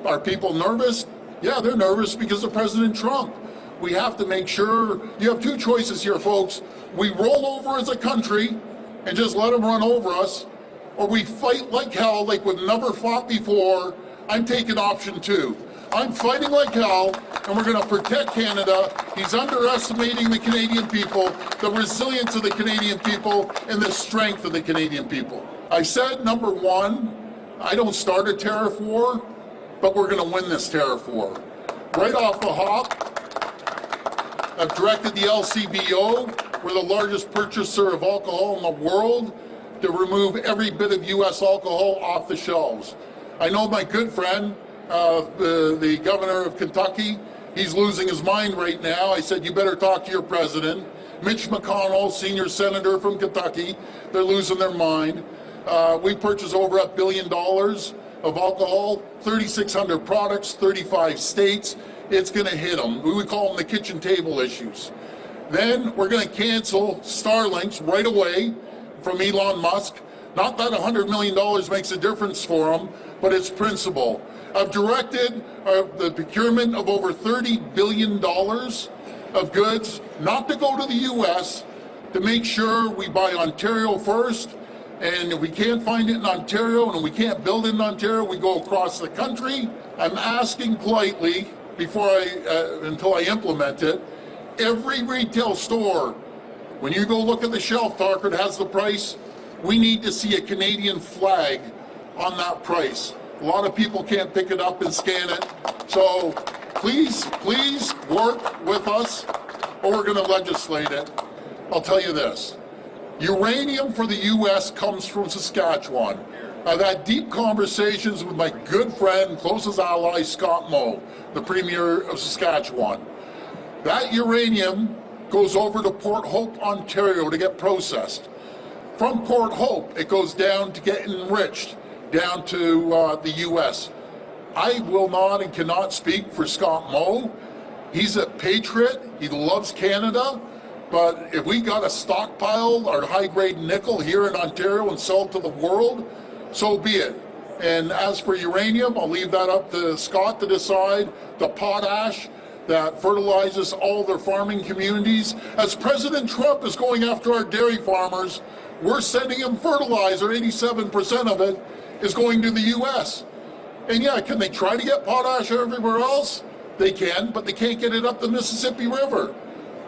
Are people nervous? Yeah, they're nervous because of President Trump. We have to make sure, you have two choices here, folks. We roll over as a country and just let them run over us, or we fight like hell, like we've never fought before. I'm taking option 2. I'm fighting like hell, and we're going to protect Canada. He's underestimating the Canadian people, the resilience of the Canadian people, and the strength of the Canadian people. I said, number 1, I don't start a tariff war, but we're going to win this tariff war. Right off the hop, I've directed the LCBO, we're the largest purchaser of alcohol in the world, to remove every bit of U.S. alcohol off the shelves. I know my good friend, the governor of Kentucky, he's losing his mind right now. I said, you better talk to your president. Mitch McConnell, senior senator from Kentucky, they're losing their mind. We purchased over $1 billion of alcohol, 3,600 products, 35 states. It's going to hit them. We call them the kitchen table issues. Then we're going to cancel Starlinks right away from Elon Musk. Not that $100 million makes a difference for him, but it's principle. I've directed the procurement of over $30 billion of goods, not to go to the U.S., to make sure we buy Ontario first. And if we can't find it in Ontario and we can't build it in Ontario, we go across the country. I'm asking politely, until I implement it, every retail store, when you go look at the shelf talker that has the price, we need to see a Canadian flag on that price. A lot of people can't pick it up and scan it. So please work with us, or we're going to legislate it. I'll tell you this. Uranium for the U.S. comes from Saskatchewan. I've had deep conversations with my good friend, closest ally, Scott Moe, the Premier of Saskatchewan. That uranium goes over to Port Hope, Ontario to get processed. From Port Hope, it goes down to get enriched, down to the U.S. I will not and cannot speak for Scott Moe. He's a patriot. He loves Canada. But if we got to stockpile our high-grade nickel here in Ontario and sell it to the world, so be it. And as for uranium, I'll leave that up to Scott to decide. The potash that fertilizes all their farming communities. As President Trump is going after our dairy farmers, we're sending them fertilizer. 87% of it is going to the U.S. And yeah, can they try to get potash everywhere else? They can, but they can't get it up the Mississippi River.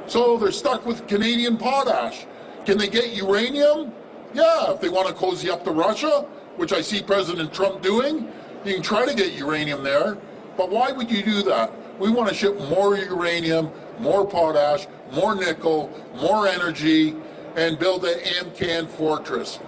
So they're stuck with Canadian potash. Can they get uranium? Yeah, if they want to cozy up to Russia, which I see President Trump doing, you can try to get uranium there. But why would you do that? We want to ship more uranium, more potash, more nickel, more energy, and build an AMCAN fortress.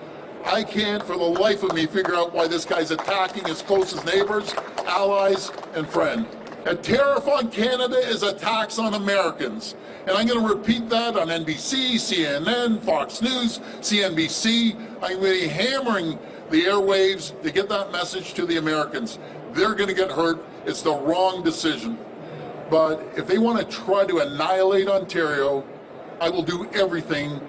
I can't for the life of me figure out why this guy's attacking his closest neighbors, allies, and friends. A tariff on Canada is a tax on Americans. And I'm going to repeat that on NBC, CNN, Fox News, CNBC. I'm going to be hammering the airwaves to get that message to the Americans. They're going to get hurt. It's the wrong decision. But if they want to try to annihilate Ontario, I will do everything,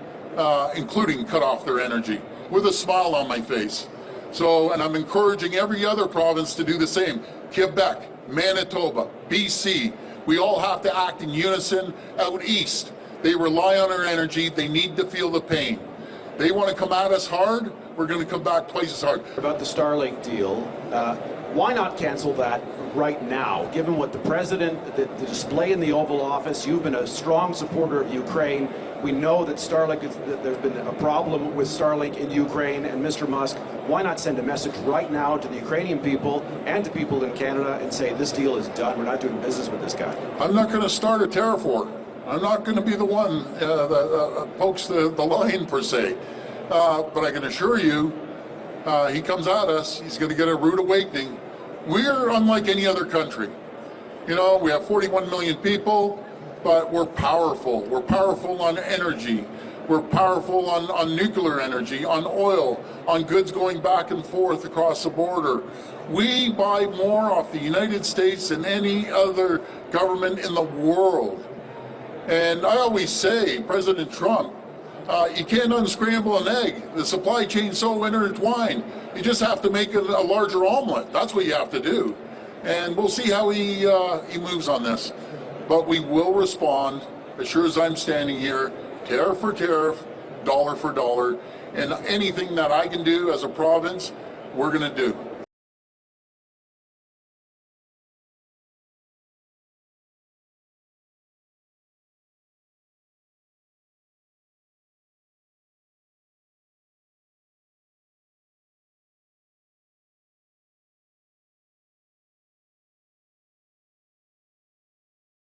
including cut off their energy, with a smile on my face. So, and I'm encouraging every other province to do the same. Quebec, Manitoba, BC, we all have to act in unison. Out east, they rely on our energy. They need to feel the pain. They want to come at us hard, we're going to come back twice as hard. About the Starlink deal, why not cancel that right now? Given what the president, the display in the Oval Office, you've been a strong supporter of Ukraine. We know that Starlink, there's been a problem with Starlink in Ukraine, and Mr. Musk, why not send a message right now to the Ukrainian people and to people in Canada and say this deal is done, we're not doing business with this guy? I'm not going to start a tariff war. I'm not going to be the one that pokes the line, per se. But I can assure you, he comes at us, he's going to get a rude awakening. We're unlike any other country. You know, we have 41 million people, but we're powerful. We're powerful on energy. We're powerful on nuclear energy, on oil, on goods going back and forth across the border. We buy more off the United States than any other government in the world. And I always say, President Trump, you can't unscramble an egg. The supply chain's so intertwined. You just have to make a larger omelet. That's what you have to do. and we'll see how he moves on this. But we will respond, as sure as I'm standing here, tariff for tariff, dollar for dollar, and anything that I can do as a province, we're going to do.